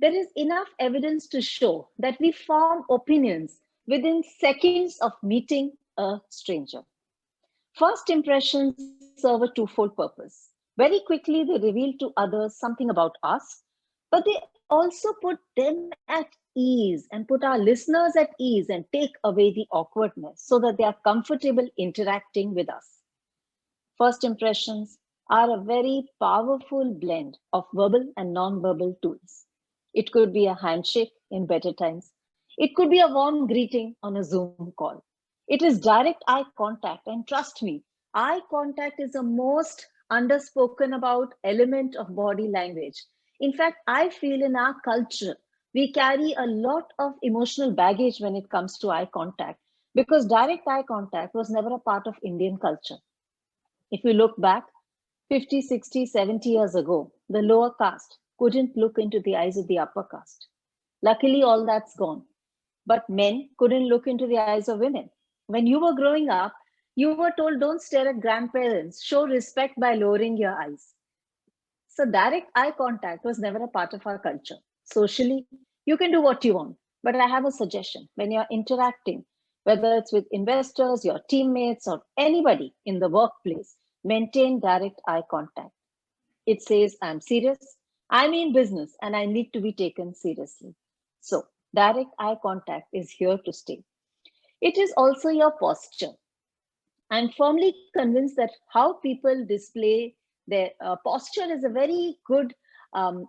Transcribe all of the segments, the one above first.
There is enough evidence to show that we form opinions within seconds of meeting a stranger. First impressions serve a twofold purpose. Very quickly, they reveal to others something about us, but they also put them at ease and put our listeners at ease and take away the awkwardness so that they are comfortable interacting with us. First impressions are a very powerful blend of verbal and non-verbal tools. It could be a handshake in better times. It could be a warm greeting on a Zoom call. It is direct eye contact, and trust me, eye contact is the most underspoken about element of body language. In fact, I feel in our culture, we carry a lot of emotional baggage when it comes to eye contact because direct eye contact was never a part of Indian culture. If you look back 50, 60, 70 years ago, the lower caste couldn't look into the eyes of the upper caste. Luckily, all that's gone. But men couldn't look into the eyes of women. When you were growing up, you were told don't stare at grandparents, show respect by lowering your eyes. So, direct eye contact was never a part of our culture. Socially, you can do what you want. But I have a suggestion when you're interacting, whether it's with investors, your teammates, or anybody in the workplace, maintain direct eye contact. It says, I'm serious, I mean business, and I need to be taken seriously. So, direct eye contact is here to stay. It is also your posture. I'm firmly convinced that how people display their posture is a very good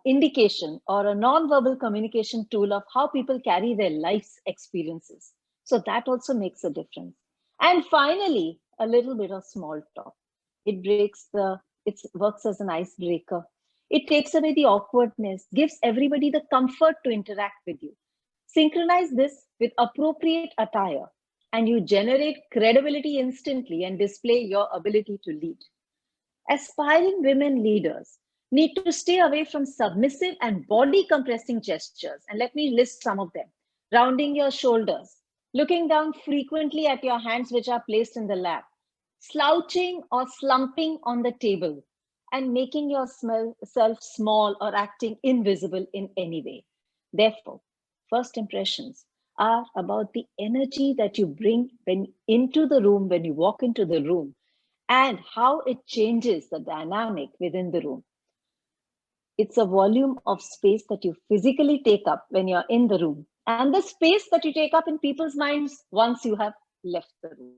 indication or a non-verbal communication tool of how people carry their life's experiences. So that also makes a difference. And finally, a little bit of small talk. It works as an icebreaker. It takes away the awkwardness, gives everybody the comfort to interact with you. Synchronize this with appropriate attire and you generate credibility instantly and display your ability to lead. Aspiring women leaders need to stay away from submissive and body compressing gestures. And let me list some of them. Rounding your shoulders, looking down frequently at your hands which are placed in the lap, slouching or slumping on the table, and making yourself small or acting invisible in any way. Therefore, first impressions are about the energy that you bring into the room when you walk into the room and how it changes the dynamic within the room. It's a volume of space that you physically take up when you're in the room and the space that you take up in people's minds once you have left the room.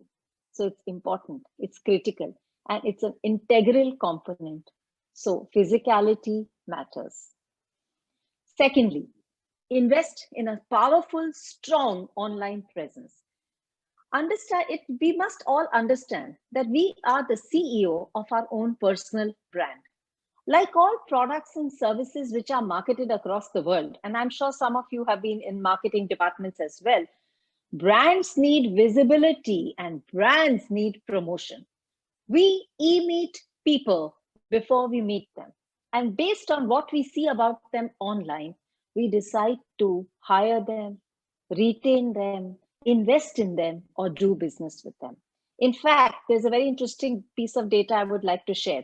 So it's important, it's critical, and it's an integral component. So physicality matters. Secondly, invest in a powerful, strong online presence. Understand it, we must all understand that we are the CEO of our own personal brand. Like all products and services which are marketed across the world, and I'm sure some of you have been in marketing departments as well, brands need visibility and brands need promotion. We e-meet people before we meet them. And based on what we see about them online, we decide to hire them, retain them, invest in them, or do business with them. In fact, there's a very interesting piece of data I would like to share.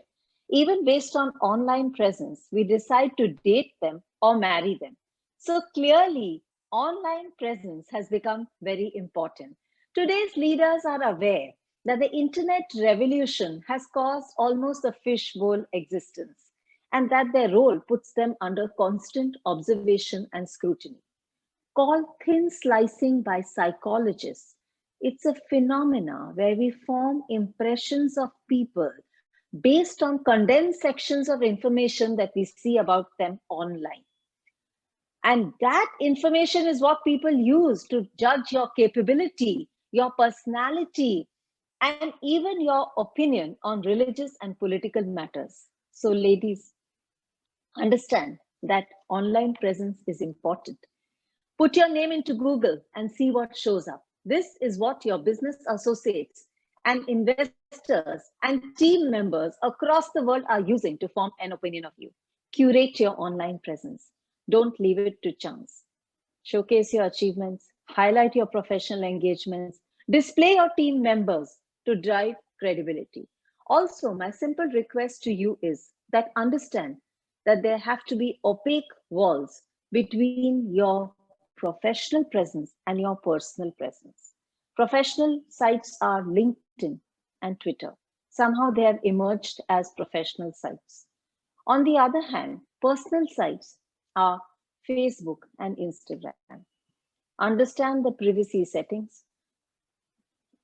Even based on online presence, we decide to date them or marry them. So clearly, online presence has become very important. Today's leaders are aware that the internet revolution has caused almost a fishbowl existence and that their role puts them under constant observation and scrutiny. Called thin slicing by psychologists, it's a phenomena where we form impressions of people based on condensed sections of information that we see about them online. And that information is what people use to judge your capability, your personality, and even your opinion on religious and political matters. So, ladies, understand that online presence is important. Put your name into Google and see what shows up. This is what your business associates and investors and team members across the world are using to form an opinion of you. Curate your online presence. Don't leave it to chance. Showcase your achievements, highlight your professional engagements, display your team members to drive credibility. Also, my simple request to you is that understand that there have to be opaque walls between your professional presence and your personal presence. Professional sites are LinkedIn and Twitter. Somehow they have emerged as professional sites. On the other hand, personal sites are Facebook and Instagram. Understand the privacy settings.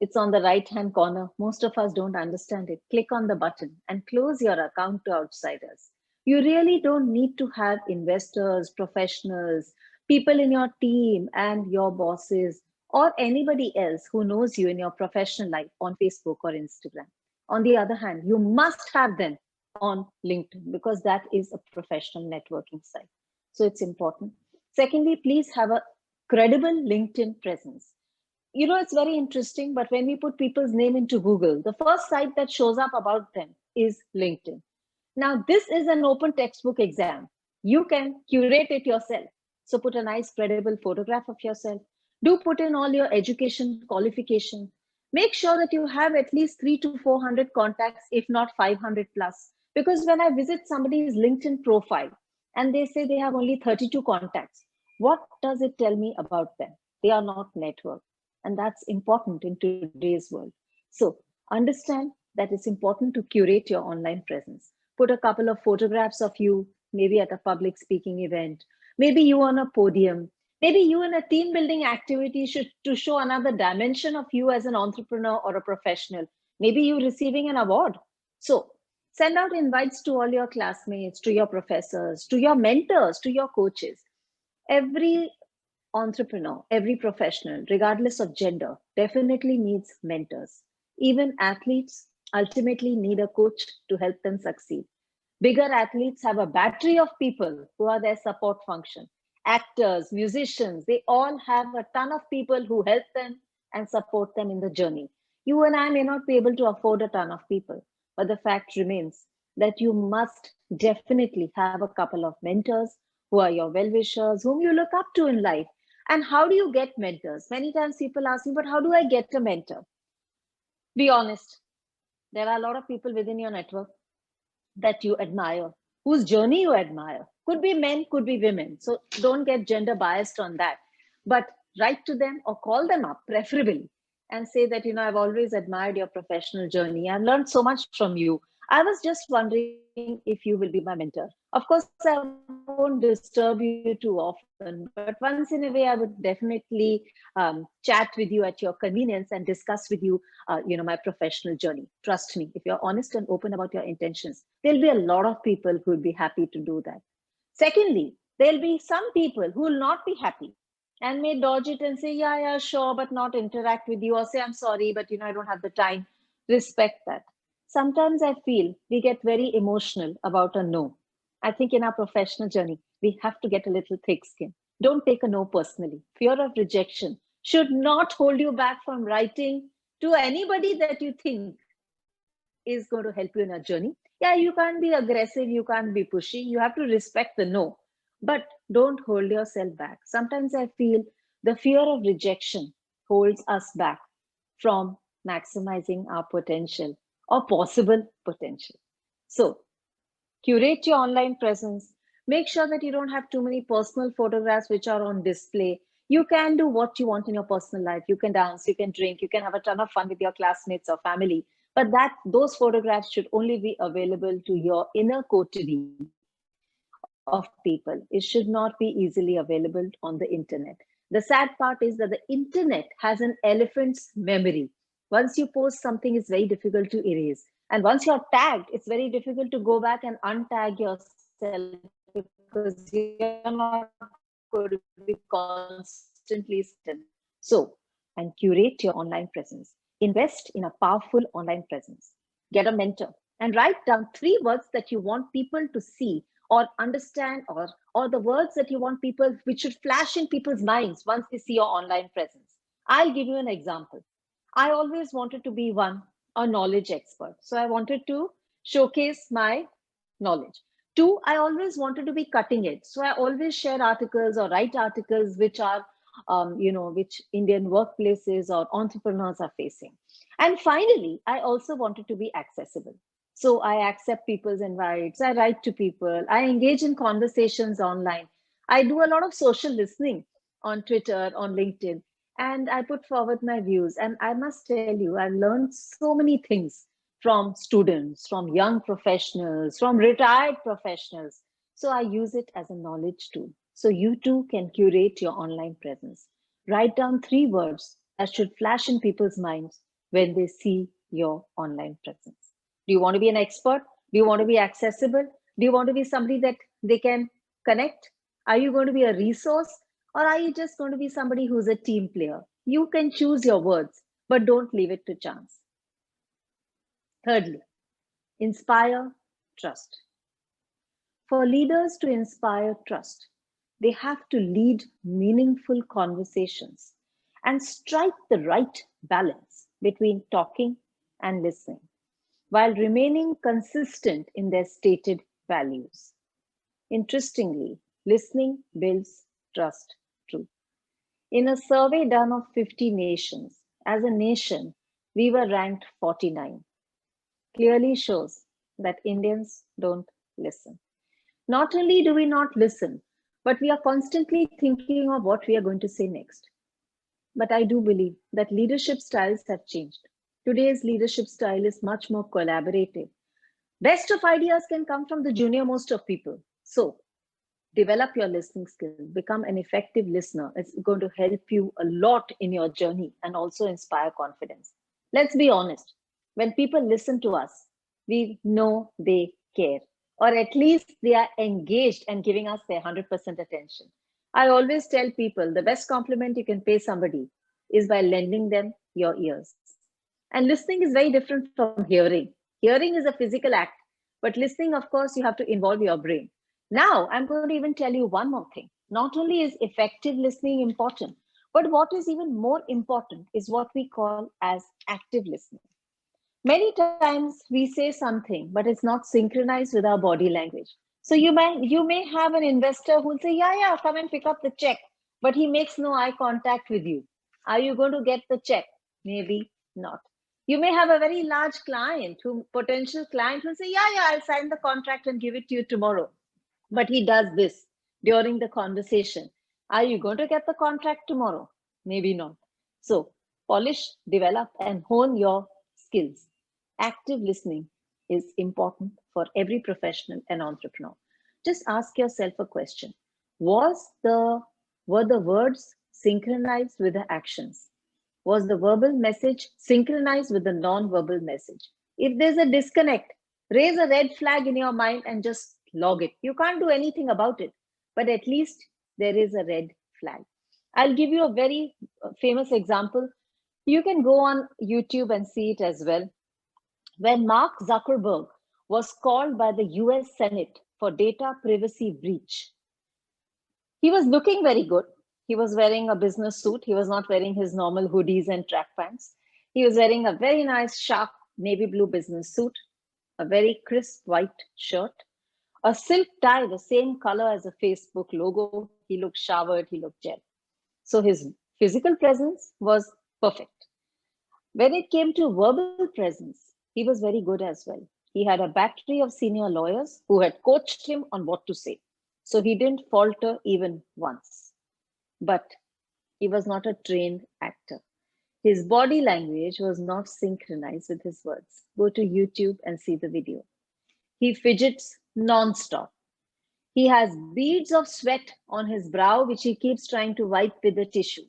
It's on the right hand corner. Most of us don't understand it. Click on the button and close your account to outsiders. You really don't need to have investors, professionals, people in your team, and your bosses, or anybody else who knows you in your professional life on Facebook or Instagram. On the other hand, you must have them on LinkedIn because that is a professional networking site. So it's important. Secondly, please have a credible LinkedIn presence. It's very interesting, but when we put people's name into Google, the first site that shows up about them is LinkedIn. Now, this is an open textbook exam. You can curate it yourself. So put a nice, credible photograph of yourself. Do put in all your education qualification. Make sure that you have at least 300 to 400 contacts, if not 500 plus. Because when I visit somebody's LinkedIn profile and they say they have only 32 contacts, what does it tell me about them? They are not networked. And that's important in today's world. So understand that it's important to curate your online presence. Put a couple of photographs of you, maybe at a public speaking event, maybe you on a podium, maybe you in a team building activity to show another dimension of you as an entrepreneur or a professional. Maybe you receiving an award. So send out invites to all your classmates, to your professors, to your mentors, to your coaches. Every entrepreneur, every professional, regardless of gender, definitely needs mentors. Even athletes ultimately need a coach to help them succeed. Bigger athletes have a battery of people who are their support function. Actors, musicians, they all have a ton of people who help them and support them in the journey. You and I may not be able to afford a ton of people, but the fact remains that you must definitely have a couple of mentors who are your well wishers, whom you look up to in life. And how do you get mentors? Many times people ask me, but how do I get a mentor? Be honest. There are a lot of people within your network that you admire, whose journey you admire. Could be men, could be women. So don't get gender biased on that. But write to them or call them up, preferably, and say that, I've always admired your professional journey. I've learned so much from you. I was just wondering if you will be my mentor. Of course, I won't disturb you too often, but once in a way, I would definitely chat with you at your convenience and discuss with you, my professional journey. Trust me, if you're honest and open about your intentions, there'll be a lot of people who will be happy to do that. Secondly, there'll be some people who will not be happy and may dodge it and say, yeah, sure, but not interact with you, or say, I'm sorry, but I don't have the time. Respect that. Sometimes I feel we get very emotional about a no. I think in our professional journey, we have to get a little thick skin. Don't take a no personally. Fear of rejection should not hold you back from writing to anybody that you think is going to help you in a journey. Yeah, you can't be aggressive, you can't be pushy, you have to respect the no, but don't hold yourself back. Sometimes I feel the fear of rejection holds us back from maximizing our potential or possible potential. So, curate your online presence. Make sure that you don't have too many personal photographs which are on display. You can do what you want in your personal life. You can dance, you can drink, you can have a ton of fun with your classmates or family. But those photographs should only be available to your inner coterie of people. It should not be easily available on the internet. The sad part is that the internet has an elephant's memory. Once you post something, it's very difficult to erase. And once you're tagged, it's very difficult to go back and untag yourself because you're not going to be constantly certain. So, and curate your online presence. Invest in a powerful online presence. Get a mentor and write down 3 words that you want people to see or understand, or the words that you want people, which should flash in people's minds once they see your online presence. I'll give you an example. I always wanted to be a knowledge expert. So I wanted to showcase my knowledge. 2, I always wanted to be cutting edge. So I always share articles or write articles which are, which Indian workplaces or entrepreneurs are facing. And finally, I also wanted to be accessible. So I accept people's invites, I write to people, I engage in conversations online. I do a lot of social listening on Twitter, on LinkedIn, and I put forward my views. And I must tell you, I've learned so many things from students, from young professionals, from retired professionals. So I use it as a knowledge tool. So you too can curate your online presence. Write down 3 words that should flash in people's minds when they see your online presence. Do you want to be an expert? Do you want to be accessible? Do you want to be somebody that they can connect? Are you going to be a resource, or are you just going to be somebody who's a team player? You can choose your words, but don't leave it to chance. Thirdly, inspire trust. For leaders to inspire trust, they have to lead meaningful conversations and strike the right balance between talking and listening while remaining consistent in their stated values. Interestingly, listening builds trust too. In a survey done of 50 nations, as a nation, we were ranked 49. Clearly shows that Indians don't listen. Not only do we not listen, but we are constantly thinking of what we are going to say next. But I do believe that leadership styles have changed. Today's leadership style is much more collaborative. Best of ideas can come from the junior most of people. So develop your listening skill, become an effective listener. It's going to help you a lot in your journey and also inspire confidence. Let's be honest. When people listen to us, we know they care, or at least they are engaged and giving us their 100% attention. I always tell people the best compliment you can pay somebody is by lending them your ears. And listening is very different from hearing. Hearing is a physical act, but listening, of course, you have to involve your brain. Now, I'm going to even tell you one more thing. Not only is effective listening important, but what is even more important is what we call as active listening. Many times we say something, but it's not synchronized with our body language. So you may have an investor who'll say, yeah, yeah, come and pick up the check, but he makes no eye contact with you. Are you going to get the check? Maybe not. You may have a very large client, who potential client who'll say, yeah, yeah, I'll sign the contract and give it to you tomorrow, but he does this during the conversation. Are you going to get the contract tomorrow? Maybe not. So, polish, develop, and hone your skills. Active listening is important for every professional and entrepreneur. Just ask yourself a question. Was the Were the words synchronized with the actions? Was the verbal message synchronized with the non-verbal message? If there's a disconnect, raise a red flag in your mind and just log it. You can't do anything about it, but at least there is a red flag. I'll give you a very famous example. You can go on YouTube and see it as well. When Mark Zuckerberg was called by the US Senate for data privacy breach, he was looking very good. He was wearing a business suit. He was not wearing his normal hoodies and track pants. He was wearing a very nice, sharp navy blue business suit, a very crisp white shirt, a silk tie, the same color as a Facebook logo. He looked showered, he looked gel. So his physical presence was perfect. When it came to verbal presence, he was very good as well. He had a battery of senior lawyers who had coached him on what to say. So he didn't falter even once. But he was not a trained actor. His body language was not synchronized with his words. Go to YouTube and see the video. He fidgets non-stop. He has beads of sweat on his brow, which he keeps trying to wipe with a tissue.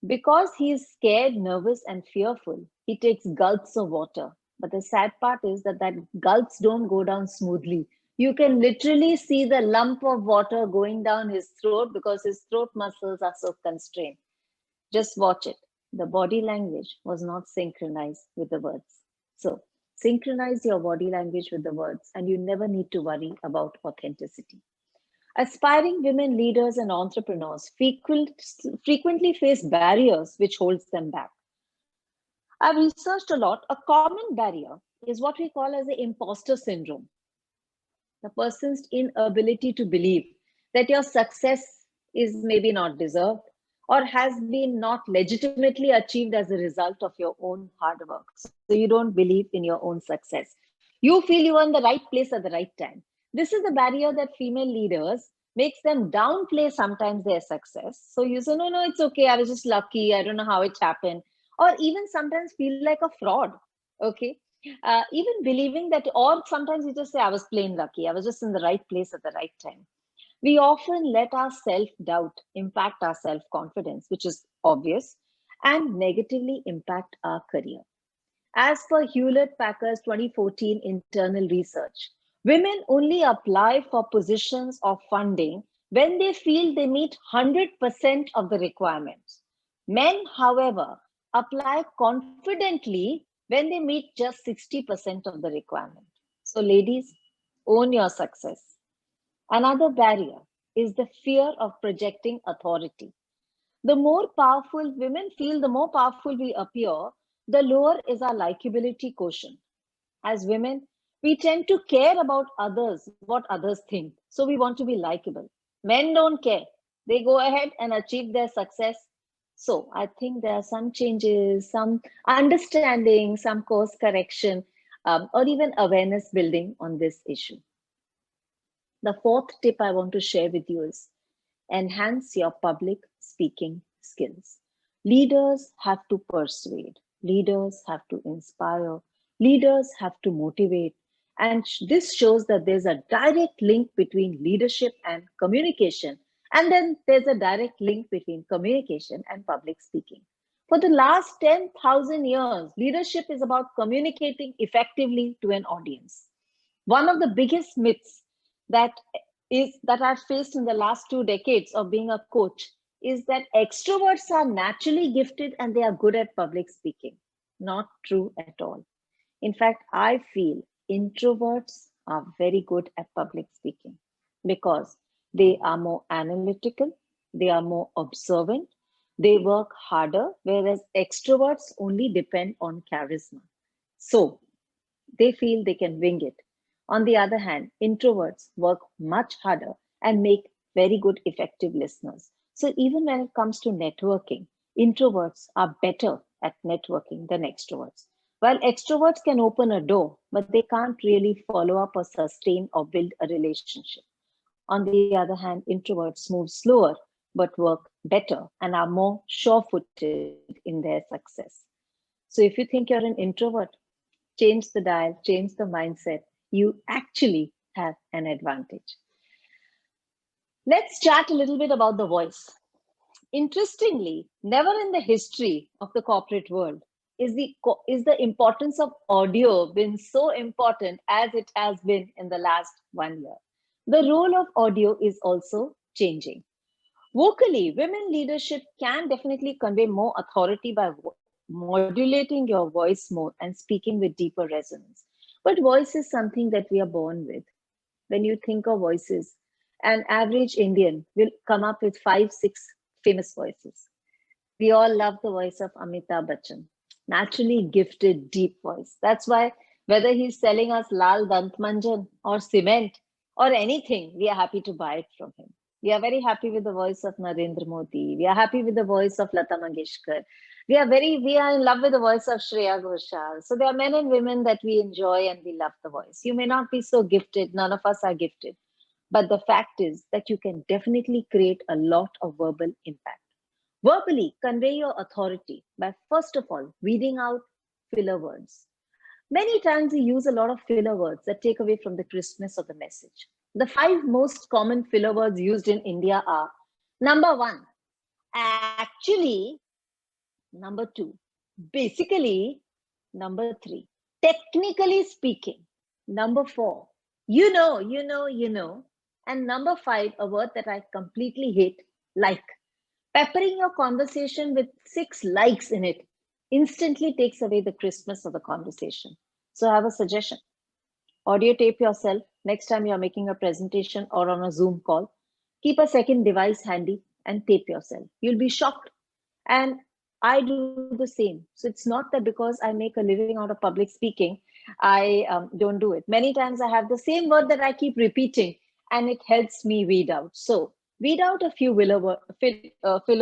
Because he is scared, nervous, and fearful, he takes gulps of water. But the sad part is that gulps don't go down smoothly. You can literally see the lump of water going down his throat because his throat muscles are so constrained. Just watch it. The body language was not synchronized with the words. So, synchronize your body language with the words, and you never need to worry about authenticity. Aspiring women leaders and entrepreneurs frequently face barriers which holds them back. I've researched a lot. A common barrier is what we call as the imposter syndrome. The person's inability to believe that your success is maybe not deserved or has been not legitimately achieved as a result of your own hard work. So you don't believe in your own success. You feel you are in the right place at the right time. This is the barrier that female leaders makes them downplay sometimes their success. So you say, no, no, it's okay. I was just lucky. I don't know how it happened. Or even sometimes feel like a fraud. Okay. Even believing that, or sometimes you just say, I was plain lucky. I was just in the right place at the right time. We often let our self doubt impact our self confidence, which is obvious, and negatively impact our career. As per Hewlett Packard's 2014 internal research, women only apply for positions of funding when they feel they meet 100% of the requirements. Men, however, apply confidently when they meet just 60% of the requirement. So, ladies, own your success. Another barrier is the fear of projecting authority. The more powerful women feel, the more powerful we appear, the lower is our likability quotient. As women, we tend to care about others, what others think. So we want to be likable. Men don't care. They go ahead and achieve their success. So I think there are some changes, some understanding, some course correction, or even awareness building on this issue. The fourth tip I want to share with you is enhance your public speaking skills. Leaders have to persuade, leaders have to inspire, leaders have to motivate. And this shows that there's a direct link between leadership and communication. And then there's a direct link between communication and public speaking. For the last 10,000 years, leadership is about communicating effectively to an audience. One of the biggest myths that that I've faced in the last 2 decades of being a coach is that extroverts are naturally gifted and they are good at public speaking. Not true at all. In fact, I feel introverts are very good at public speaking because they are more analytical, they are more observant, they work harder, whereas extroverts only depend on charisma. So they feel they can wing it. On the other hand, introverts work much harder and make very good, effective listeners. So, even when it comes to networking, introverts are better at networking than extroverts. While extroverts can open a door, but they can't really follow up or sustain or build a relationship. On the other hand, introverts move slower but work better and are more sure footed in their success. So, if you think you're an introvert, change the dial, change the mindset, you actually have an advantage. Let's chat a little bit about the voice. Interestingly, never in the history of the corporate world is the importance of audio been so important as it has been in the last 1 year. The role of audio is also changing. Vocally, women leadership can definitely convey more authority by modulating your voice more and speaking with deeper resonance. But voice is something that we are born with. When you think of voices, an average Indian will come up with 5, 6 famous voices. We all love the voice of Amitabh Bachchan, naturally gifted, deep voice. That's why whether he's selling us Lal Dantmanjan or cement or anything, we are happy to buy it from him. We are very happy with the voice of Narendra Modi. We are happy with the voice of Lata Mangeshkar. We are in love with the voice of Shreya Ghoshal. So there are men and women that we enjoy and we love the voice. You may not be so gifted. None of us are gifted. But the fact is that you can definitely create a lot of verbal impact. Verbally, convey your authority by first of all weeding out filler words. Many times we use a lot of filler words that take away from the crispness of the message. The 5 most common filler words used in India are number 1, actually, number 2, basically, number 3, technically speaking, number 4, you know, and number 5, a word that I completely hate, like. Peppering your conversation with 6 likes in it instantly takes away the crispness of the conversation. So I have a suggestion. Audio tape yourself next time you're making a presentation or on a Zoom call. Keep a second device handy and tape yourself. You'll be shocked. And I do the same. So it's not that because I make a living out of public speaking, I don't do it. Many times I have the same word that I keep repeating and it helps me weed out. So weed out a few filler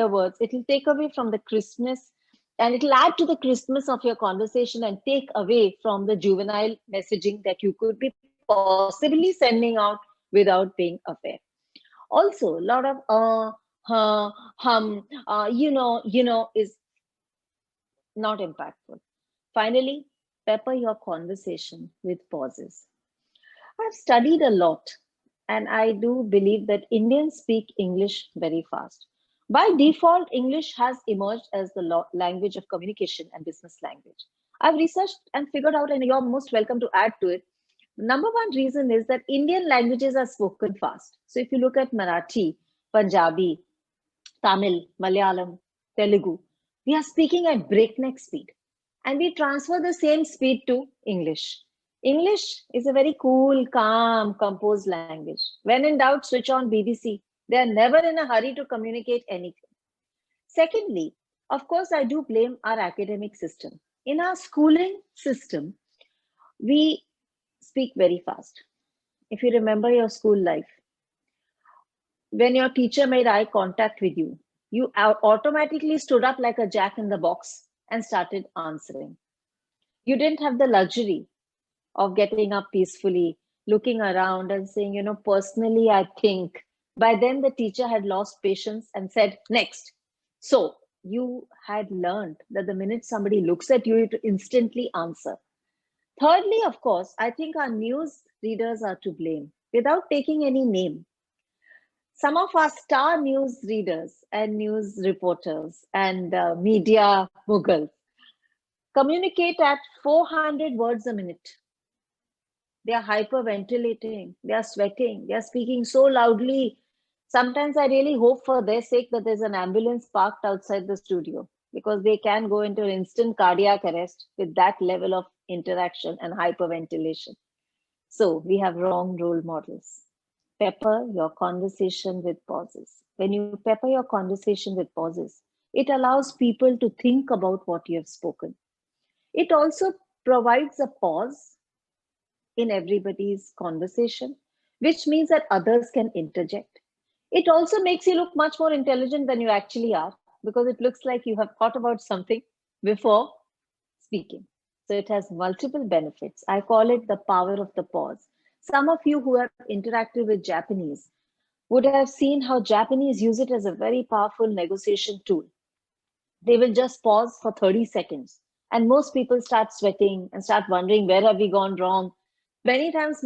words. It'll take away from the crispness and it'll add to the crispness of your conversation and take away from the juvenile messaging that you could be possibly sending out without being aware. Also, a lot of is not impactful. Finally, pepper your conversation with pauses. I've studied a lot, and I do believe that Indians speak English very fast. By default, English has emerged as the language of communication and business language. I've researched and figured out, and you're most welcome to add to it. Number one reason is that Indian languages are spoken fast. So if you look at Marathi, Punjabi, Tamil, Malayalam, Telugu, we are speaking at breakneck speed and we transfer the same speed to English. English is a very cool, calm, composed language. When in doubt, switch on BBC. They are never in a hurry to communicate anything. Secondly, of course, I do blame our academic system. In our schooling system, we speak very fast. If you remember your school life, when your teacher made eye contact with you, you automatically stood up like a jack in the box and started answering. You didn't have the luxury of getting up peacefully, looking around and saying, personally, I think. By then, the teacher had lost patience and said, next. So you had learned that the minute somebody looks at you, you instantly answer. Thirdly, of course, I think our news readers are to blame without taking any name. Some of our star news readers and news reporters and media moguls communicate at 400 words a minute. They are hyperventilating, they are sweating, they are speaking so loudly. Sometimes I really hope for their sake that there's an ambulance parked outside the studio because they can go into an instant cardiac arrest with that level of interaction and hyperventilation. So we have wrong role models. Pepper your conversation with pauses. When you pepper your conversation with pauses, it allows people to think about what you have spoken. It also provides a pause in everybody's conversation, which means that others can interject. It also makes you look much more intelligent than you actually are because it looks like you have thought about something before speaking. So it has multiple benefits. I call it the power of the pause. Some of you who have interacted with Japanese would have seen how Japanese use it as a very powerful negotiation tool. They will just pause for 30 seconds and most people start sweating and start wondering, where have we gone wrong? Many times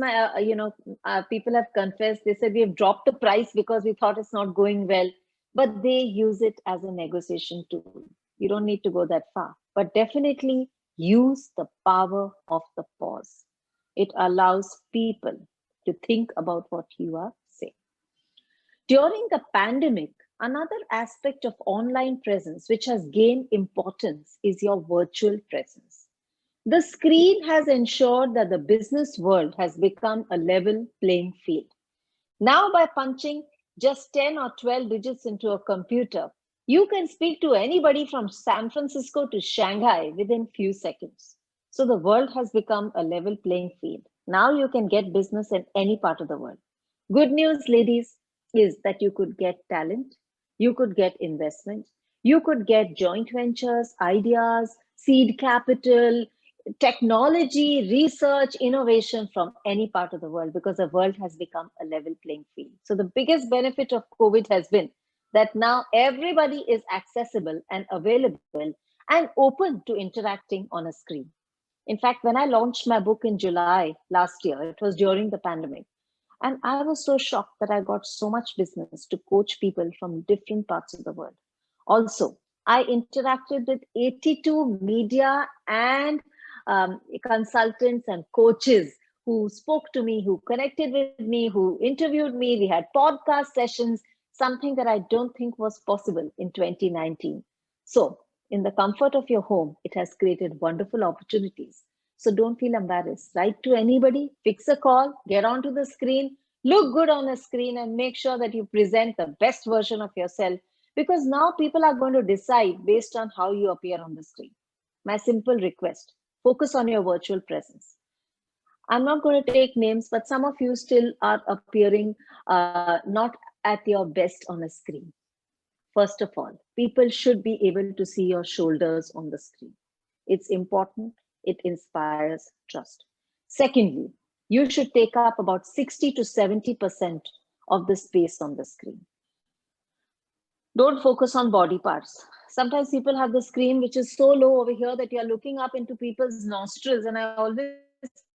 people have confessed, they said we have dropped the price because we thought it's not going well, but they use it as a negotiation tool. You don't need to go that far, but definitely use the power of the pause. It allows people to think about what you are saying. During the pandemic, another aspect of online presence which has gained importance is your virtual presence. The screen has ensured that the business world has become a level playing field. Now, by punching just 10 or 12 digits into a computer, you can speak to anybody from San Francisco to Shanghai within few seconds. So the world has become a level playing field. Now you can get business in any part of the world. Good news, ladies, is that you could get talent, you could get investment, you could get joint ventures, ideas, seed capital, technology, research, innovation from any part of the world because the world has become a level playing field. So the biggest benefit of COVID has been that now everybody is accessible and available and open to interacting on a screen. In fact, when I launched my book in July last year, it was during the pandemic. And I was so shocked that I got so much business to coach people from different parts of the world. Also, I interacted with 82 media and consultants and coaches who spoke to me, who connected with me, who interviewed me. We had podcast sessions, something that I don't think was possible in 2019. So, in the comfort of your home, it has created wonderful opportunities. So don't feel embarrassed. Write to anybody, fix a call, get onto the screen, look good on a screen, and make sure that you present the best version of yourself because now people are going to decide based on how you appear on the screen. My simple request, focus on your virtual presence. I'm not going to take names, but some of you still are appearing not at your best on a screen. First of all, people should be able to see your shoulders on the screen. It's important. It inspires trust. Secondly, you should take up about 60 to 70% of the space on the screen. Don't focus on body parts. Sometimes people have the screen which is so low over here that you're looking up into people's nostrils. And I always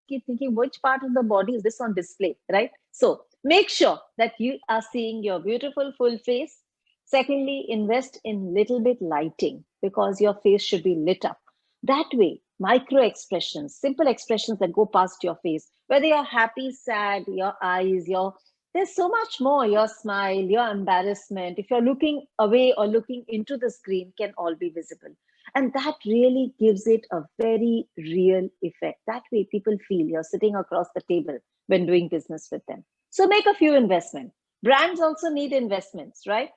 keep thinking, which part of the body is this on display, right? So make sure that you are seeing your beautiful full face. Secondly, invest in little bit lighting because your face should be lit up. That way, micro expressions, simple expressions that go past your face, whether you're happy, sad, your eyes, there's so much more. Your smile, your embarrassment, if you're looking away or looking into the screen, can all be visible. And that really gives it a very real effect. That way, people feel you're sitting across the table when doing business with them. So make a few investments. Brands also need investments, right?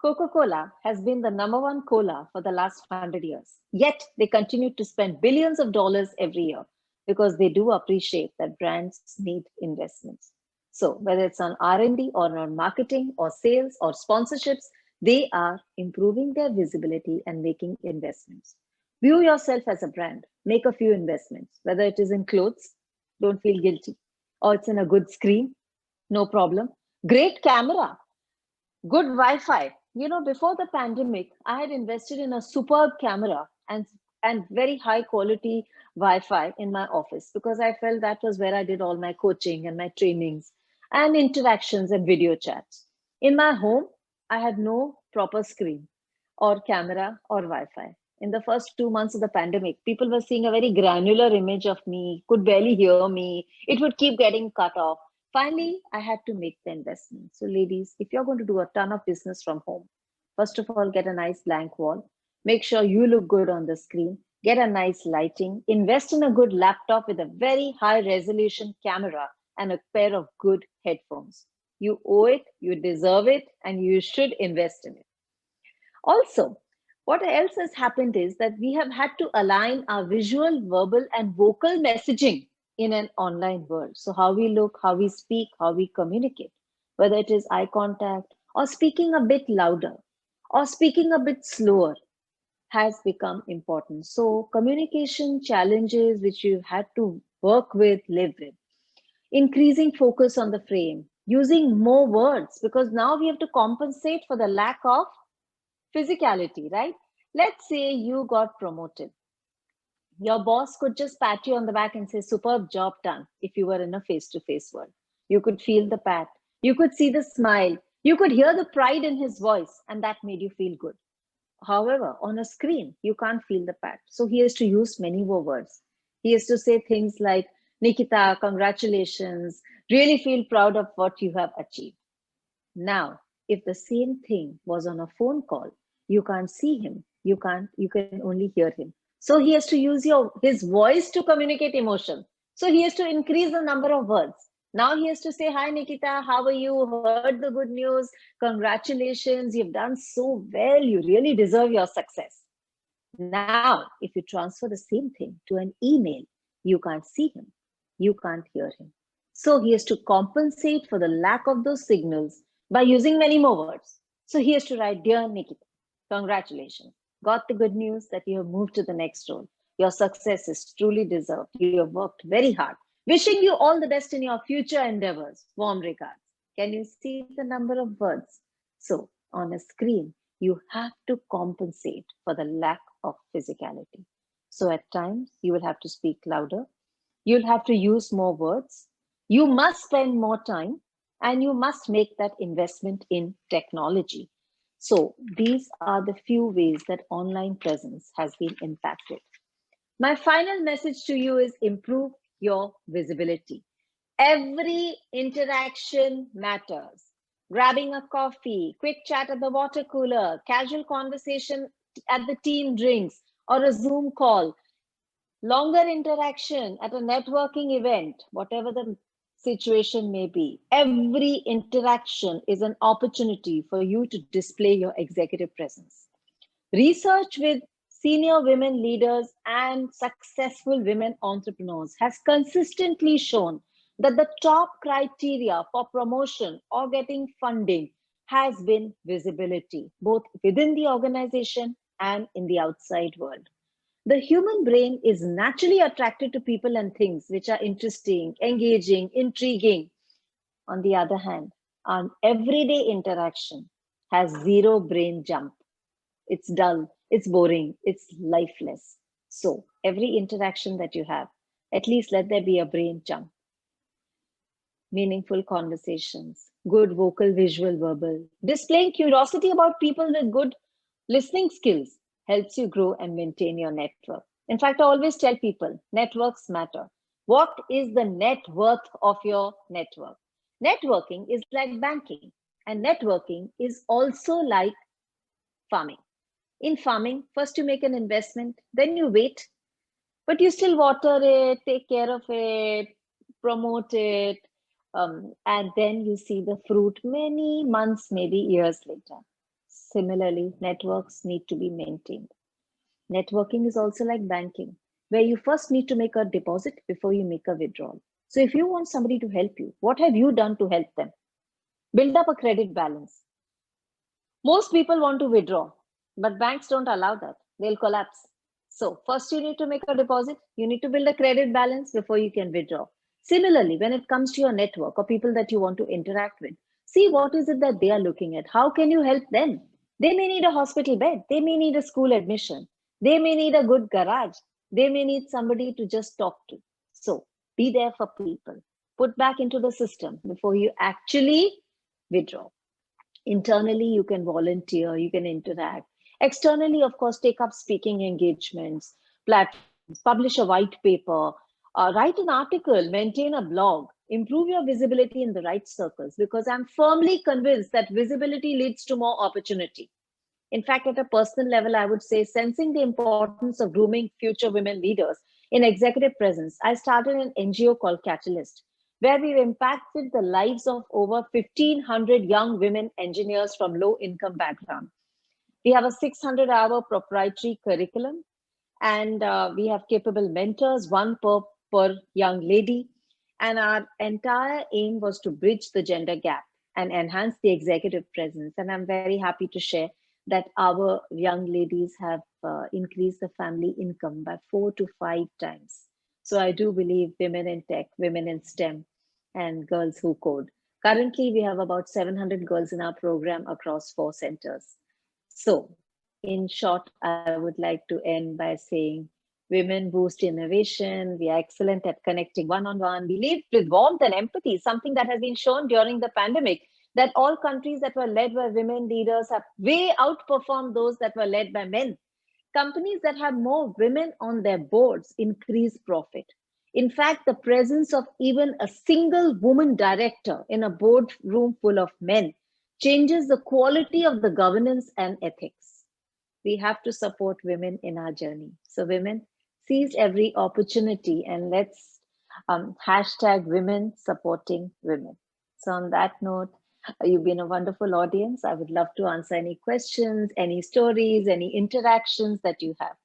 Coca-Cola has been the #1 cola for the last 100 years. Yet they continue to spend billions of dollars every year because they do appreciate that brands need investments. So whether it's on R&D or on marketing or sales or sponsorships, they are improving their visibility and making investments. View yourself as a brand. Make a few investments, whether it is in clothes, don't feel guilty, or it's in a good screen, no problem. Great camera, good Wi-Fi. Before the pandemic, I had invested in a superb camera and very high quality Wi-Fi in my office because I felt that was where I did all my coaching and my trainings and interactions and video chats. In my home, I had no proper screen or camera or Wi-Fi. In the first 2 months of the pandemic, people were seeing a very granular image of me, could barely hear me. It would keep getting cut off. Finally, I had to make the investment. So ladies, if you're going to do a ton of business from home, first of all, get a nice blank wall. Make sure you look good on the screen. Get a nice lighting. Invest in a good laptop with a very high resolution camera and a pair of good headphones. You owe it, you deserve it, and you should invest in it. Also, what else has happened is that we have had to align our visual, verbal, and vocal messaging in an online world. So how we look, how we speak, how we communicate, whether it is eye contact or speaking a bit louder or speaking a bit slower has become important. So communication challenges which you've had to work with, live with, increasing focus on the frame, using more words because now we have to compensate for the lack of physicality, right? Let's say you got promoted. Your boss could just pat you on the back and say, superb job done, if you were in a face-to-face world. You could feel the pat, you could see the smile, you could hear the pride in his voice, and that made you feel good. However, on a screen, you can't feel the pat. So he has to use many more words. He has to say things like, Nikita, congratulations, really feel proud of what you have achieved. Now, if the same thing was on a phone call, you can't see him, you can only hear him. So he has to use his voice to communicate emotion. So he has to increase the number of words. Now he has to say, hi, Nikita, how are you? Heard the good news. Congratulations. You've done so well. You really deserve your success. Now, if you transfer the same thing to an email, you can't see him. You can't hear him. So he has to compensate for the lack of those signals by using many more words. So he has to write, dear Nikita, congratulations. Got the good news that you have moved to the next role. Your success is truly deserved. You have worked very hard. Wishing you all the best in your future endeavors. Warm regards. Can you see the number of words? So on a screen, you have to compensate for the lack of physicality. So at times, you will have to speak louder. You'll have to use more words. You must spend more time and you must make that investment in technology. So these are the few ways that online presence has been impacted. My final message to you is improve your visibility. Every interaction matters. Grabbing a coffee, quick chat at the water cooler, casual conversation at the team drinks or a Zoom call, longer interaction at a networking event, whatever the situation may be, every interaction is an opportunity for you to display your executive presence. Research with senior women leaders and successful women entrepreneurs has consistently shown that the top criteria for promotion or getting funding has been visibility, both within the organization and in the outside world. The human brain is naturally attracted to people and things which are interesting, engaging, intriguing. On the other hand, Our everyday interaction has zero brain jump. It's dull, it's boring, it's lifeless. So every interaction that you have, at least let there be a brain jump. Meaningful conversations, good vocal, visual, verbal. Displaying curiosity about people with good listening skills helps you grow and maintain your network. In fact, I always tell people networks matter. What is the net worth of your network? Networking is like banking, and networking is also like farming. In farming, first you make an investment, then you wait, but you still water it, take care of it, promote it, and then you see the fruit many months, maybe years later. Similarly, networks need to be maintained. Networking is also like banking, where you first need to make a deposit before you make a withdrawal. So if you want somebody to help you, what have you done to help them? Build up a credit balance. Most people want to withdraw, but banks don't allow that. They'll collapse. So first you need to make a deposit. You need to build a credit balance before you can withdraw. Similarly, when it comes to your network or people that you want to interact with, see what is it that they are looking at. How can you help them? They may need a hospital bed. They may need a school admission. They may need a good garage. They may need somebody to just talk to. So be there for people. Put back into the system before you actually withdraw. Internally, you can volunteer, you can interact. Externally, of course, take up speaking engagements, platforms, publish a white paper, write an article, maintain a blog, improve your visibility in the right circles, because I'm firmly convinced that visibility leads to more opportunity. In fact, at a personal level, I would say, sensing the importance of grooming future women leaders in executive presence, I started an NGO called Catalyst, where we've impacted the lives of over 1,500 young women engineers from low income background. We have a 600-hour proprietary curriculum, and we have capable mentors, one per young lady. And our entire aim was to bridge the gender gap and enhance the executive presence. And I'm very happy to share that our young ladies have increased the family income by 4 to 5 times. So I do believe women in tech, women in STEM, and girls who code. Currently, we have about 700 girls in our program across 4 centers. So, in short, I would like to end by saying women boost innovation. We are excellent at connecting one on one. We lead with warmth and empathy, something that has been shown during the pandemic, that all countries that were led by women leaders have way outperformed those that were led by men. Companies that have more women on their boards increase profit. In fact, the presence of even a single woman director in a boardroom full of men changes the quality of the governance and ethics. We have to support women in our journey. So women, seize every opportunity, and let's hashtag women supporting women. So on that note, you've been a wonderful audience. I would love to answer any questions, any stories, any interactions that you have.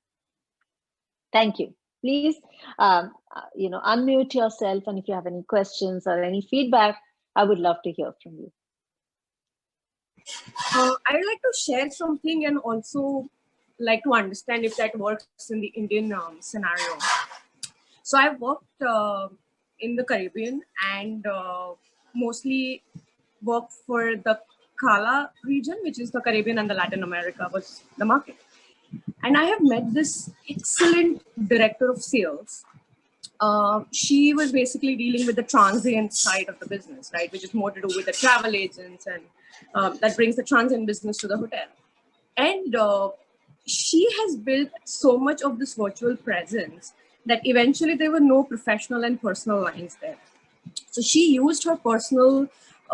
Thank you. Please, unmute yourself, and if you have any questions or any feedback, I would love to hear from you. I would like to share something and also like to understand if that works in the Indian scenario. So I've worked in the Caribbean and mostly worked for the CALA region, which is the Caribbean and the Latin America was the market. And I have met this excellent director of sales. She was basically dealing with the transient side of the business, right, which is more to do with the travel agents, and that brings the transient business to the hotel. And she has built so much of this virtual presence that eventually there were no professional and personal lines there. So she used her personal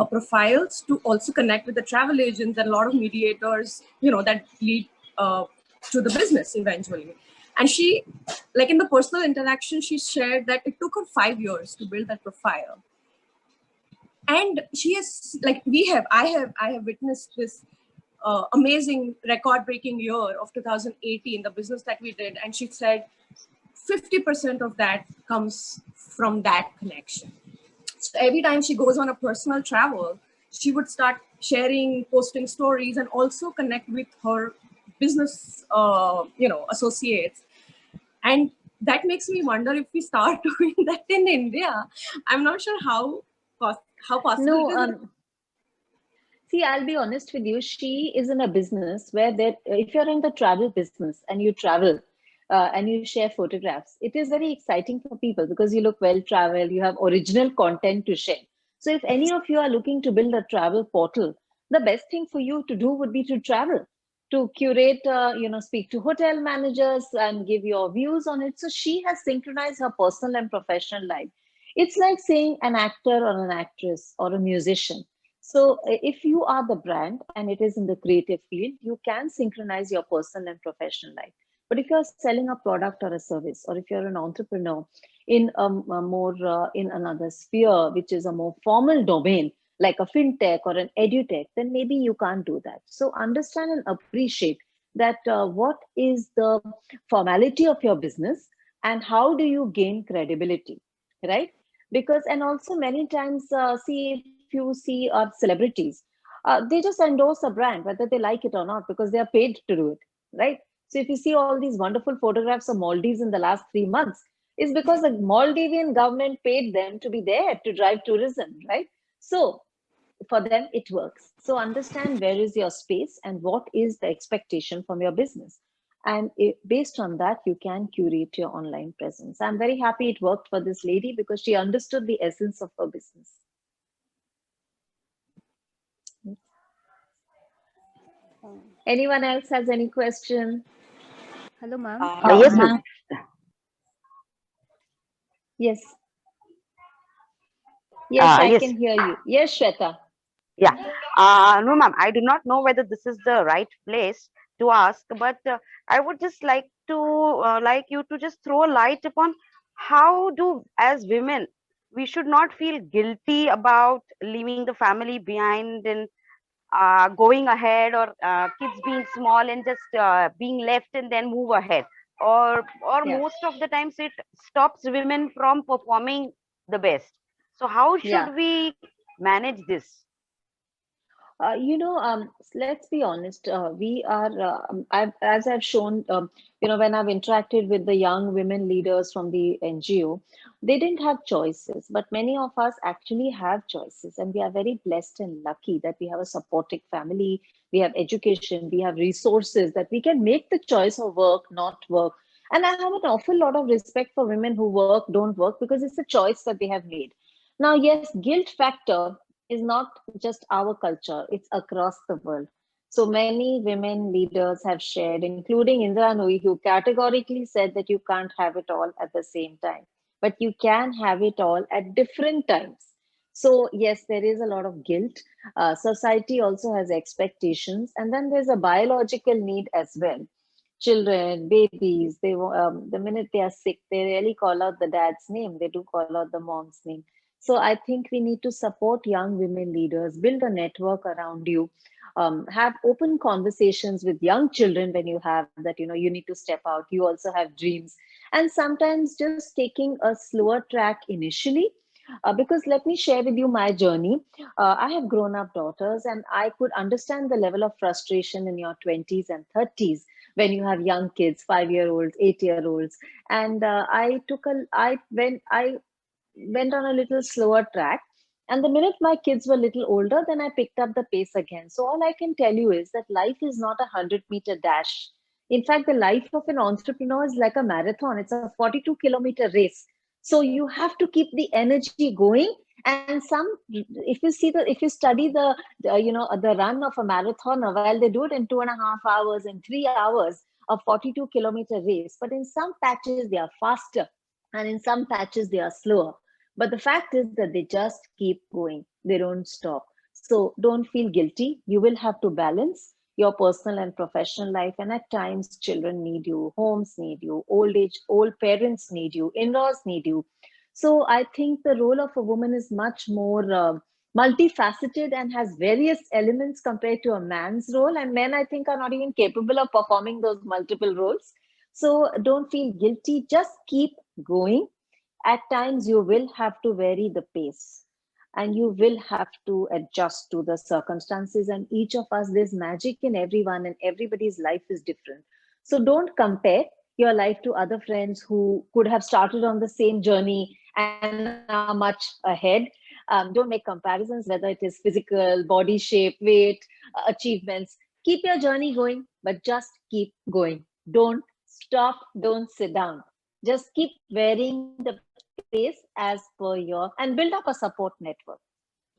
profiles to also connect with the travel agents and a lot of mediators, that lead to the business eventually. And she, like in the personal interaction, she shared that it took her 5 years to build that profile. And she is like, I have witnessed this amazing record-breaking year of 2018, the business that we did. And she said 50% of that comes from that connection. So every time she goes on a personal travel, she would start sharing, posting stories, and also connect with her business, associates. And that makes me wonder if we start doing that in India. I'm not sure how possible it is. See, I'll be honest with you. She is in a business where there, if you're in the travel business and you travel and you share photographs, it is very exciting for people because you look well traveled, you have original content to share. So, if any of you are looking to build a travel portal, the best thing for you to do would be to travel, to curate, speak to hotel managers and give your views on it. So, she has synchronized her personal and professional life. It's like saying an actor or an actress or a musician. So, if you are the brand and it is in the creative field, you can synchronize your personal and professional life. But if you're selling a product or a service, or if you're an entrepreneur in a more in another sphere, which is a more formal domain, like a fintech or an edutech, then maybe you can't do that. So understand and appreciate that what is the formality of your business and how do you gain credibility, right? Because and also many times, see if you see celebrities, they just endorse a brand whether they like it or not because they are paid to do it, right? So if you see all these wonderful photographs of Maldives in the last 3 months, it's because the Maldivian government paid them to be there to drive tourism, right? So for them it works. So understand where is your space and what is the expectation from your business, and based on that you can curate your online presence. I'm very happy it worked for this lady because she understood the essence of her business. Anyone else has any question? Hello, ma'am. Yes, ma'am. Yes. Yes, I Yes. can hear you. Yes, Shweta. Yeah. No, ma'am. I do not know whether this is the right place to ask, but I would just like you to just throw a light upon how do, as women, we should not feel guilty about leaving the family behind and going ahead, or kids being small and just being left and then move ahead, or Yeah. most of the times it stops women from performing the best. So how Yeah. should we manage this? Let's be honest. We are, as I've shown, when I've interacted with the young women leaders from the NGO, they didn't have choices, but many of us actually have choices. And we are very blessed and lucky that we have a supportive family, we have education, we have resources that we can make the choice of work, not work. And I have an awful lot of respect for women who work, don't work, because it's a choice that they have made. Now, yes, guilt factor is not just our culture, it's across the world. So many women leaders have shared, including Indra Nooyi, who categorically said that you can't have it all at the same time, but you can have it all at different times. So, yes, there is a lot of guilt. Society also has expectations, and then there's a biological need as well. Children, babies, the minute they are sick, they really call out the dad's name, they do call out the mom's name. So I think we need to support young women leaders, build a network around you, have open conversations with young children when you have that, you need to step out. You also have dreams. And sometimes just taking a slower track initially. Because let me share with you my journey. I have grown up daughters, and I could understand the level of frustration in your 20s and 30s when you have young kids, 5-year-olds, 8-year-olds. And I went on a little slower track. And the minute my kids were a little older, then I picked up the pace again. So all I can tell you is that life is not a 100-meter dash. In fact, the life of an entrepreneur is like a marathon. It's a 42-kilometer race. So you have to keep the energy going. And if you study the run of a marathoner, while they do it in 2.5 hours and 3 hours, a 42-kilometer race. But in some patches they are faster, and in some patches they are slower. But the fact is that they just keep going, they don't stop. So don't feel guilty. You will have to balance your personal and professional life. And at times, children need you, homes need you, old parents need you, in laws need you. So I think the role of a woman is much more multifaceted and has various elements compared to a man's role. And men, I think, are not even capable of performing those multiple roles. So don't feel guilty, just keep going. At times you will have to vary the pace and you will have to adjust to the circumstances, and each of us, there's magic in everyone and everybody's life is different. So don't compare your life to other friends who could have started on the same journey and are much ahead. Don't make comparisons, whether it is physical, body shape, weight, achievements. Keep your journey going, but just keep going. Don't stop, don't sit down. Just keep varying the pace as per your, and build up a support network.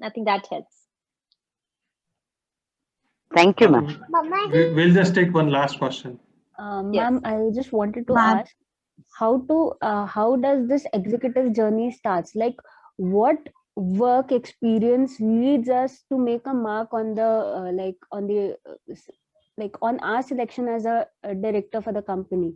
I think that helps. Thank you, ma'am. We'll just take one last question. Yes. Ma'am, I just wanted to Ma'am. ask how does this executive journey starts? Like, what work experience leads us to make a mark on the on our selection as a director for the company?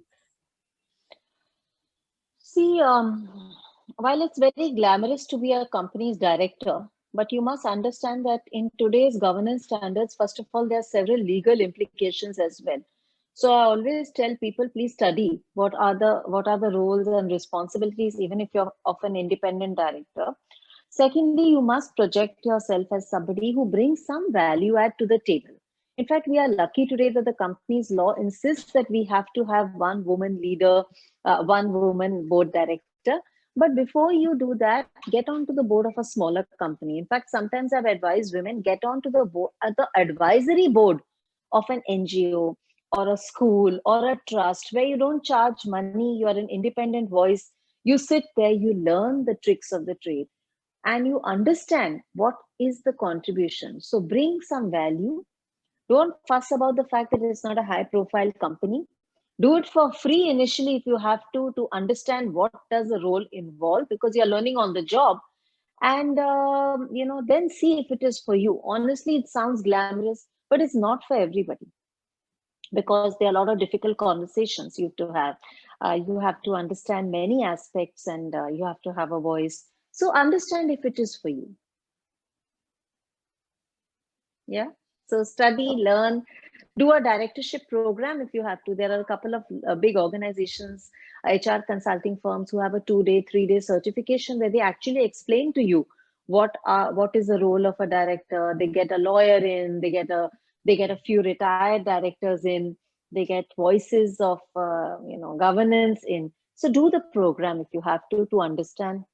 See, while it's very glamorous to be a company's director, but you must understand that in today's governance standards, first of all, there are several legal implications as well. So I always tell people, please study what are the roles and responsibilities, even if you're of an independent director. Secondly, you must project yourself as somebody who brings some value add to the table. In fact, we are lucky today that the company's law insists that we have to have one woman leader, one woman board director. But before you do that, get onto the board of a smaller company. In fact, sometimes I've advised women get onto the board, the advisory board of an NGO or a school or a trust where you don't charge money. You are an independent voice. You sit there, you learn the tricks of the trade, and you understand what is the contribution. So bring some value. Don't fuss about the fact that it's not a high profile company. Do it for free initially if you have to understand what does the role involve, because you're learning on the job. And then see if it is for you. Honestly, it sounds glamorous, but it's not for everybody, because there are a lot of difficult conversations you have to have. You have to understand many aspects, and you have to have a voice. So understand if it is for you. Yeah. So study, learn, do a directorship program if you have to. There are a couple of big organizations, HR consulting firms, who have a 2-day, 3-day certification where they actually explain to you what is the role of a director. They get a lawyer in, they get a few retired directors in, they get voices of governance in. So do the program if you have to understand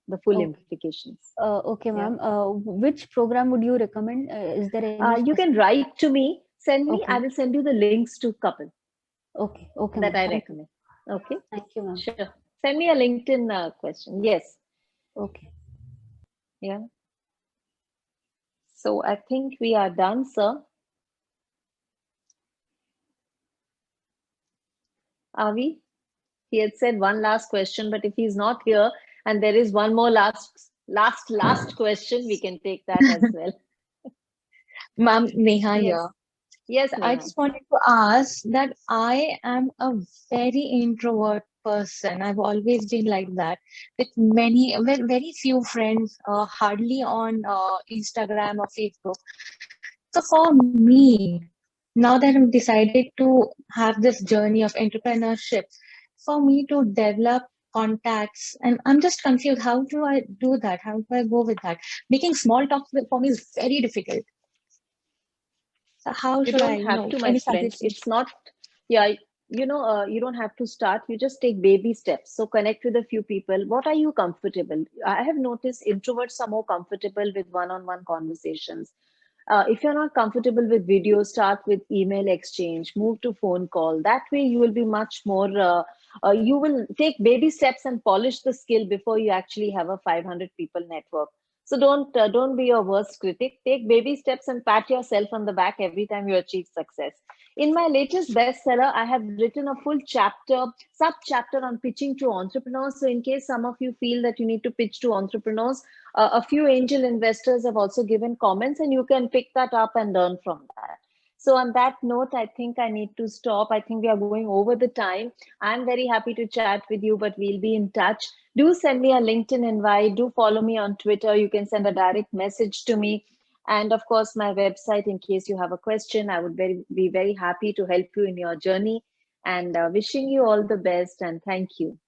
the full Okay. implications. Okay, Yeah. ma'am. Which program would you recommend? Is there any You can write to me, send me, Okay. I will send you the links to couple Okay, okay, that ma'am. I Thank you. recommend. Okay, Thank you, ma'am. sure. Send me a LinkedIn question. Yes. Okay. Yeah. So I think we are done, sir. Are we? He had said one last question, but if he's not here and there is one more last question, we can take that as well. Ma'am, Neha Yes. here. Yes, I Neha. just wanted to ask that I am a very introvert person. I've always been like that, with very few friends, hardly on Instagram or Facebook. So for me, now that I've decided to have this journey of entrepreneurship, for me to develop contacts, and I'm just confused. How do I do that? How do I go with that? Making small talk for me is very difficult. So how You should don't I, have to, my any friend. suggestions? It's not, yeah, you don't have to start. You just take baby steps. So connect with a few people. What are you comfortable? I have noticed introverts are more comfortable with one-on-one conversations. If you're not comfortable with video, start with email exchange, move to phone call. That way you will be much more, you will take baby steps and polish the skill before you actually have a 500 people network. So don't be your worst critic. Take baby steps and pat yourself on the back every time you achieve success. In my latest bestseller, I have written a full sub-chapter on pitching to entrepreneurs. So in case some of you feel that you need to pitch to entrepreneurs, a few angel investors have also given comments, and you can pick that up and learn from that. So on that note, I think I need to stop. I think we are going over the time. I'm very happy to chat with you, but we'll be in touch. Do send me a LinkedIn invite. Do follow me on Twitter. You can send a direct message to me. And of course, my website, in case you have a question. I would be very happy to help you in your journey. And wishing you all the best, and thank you.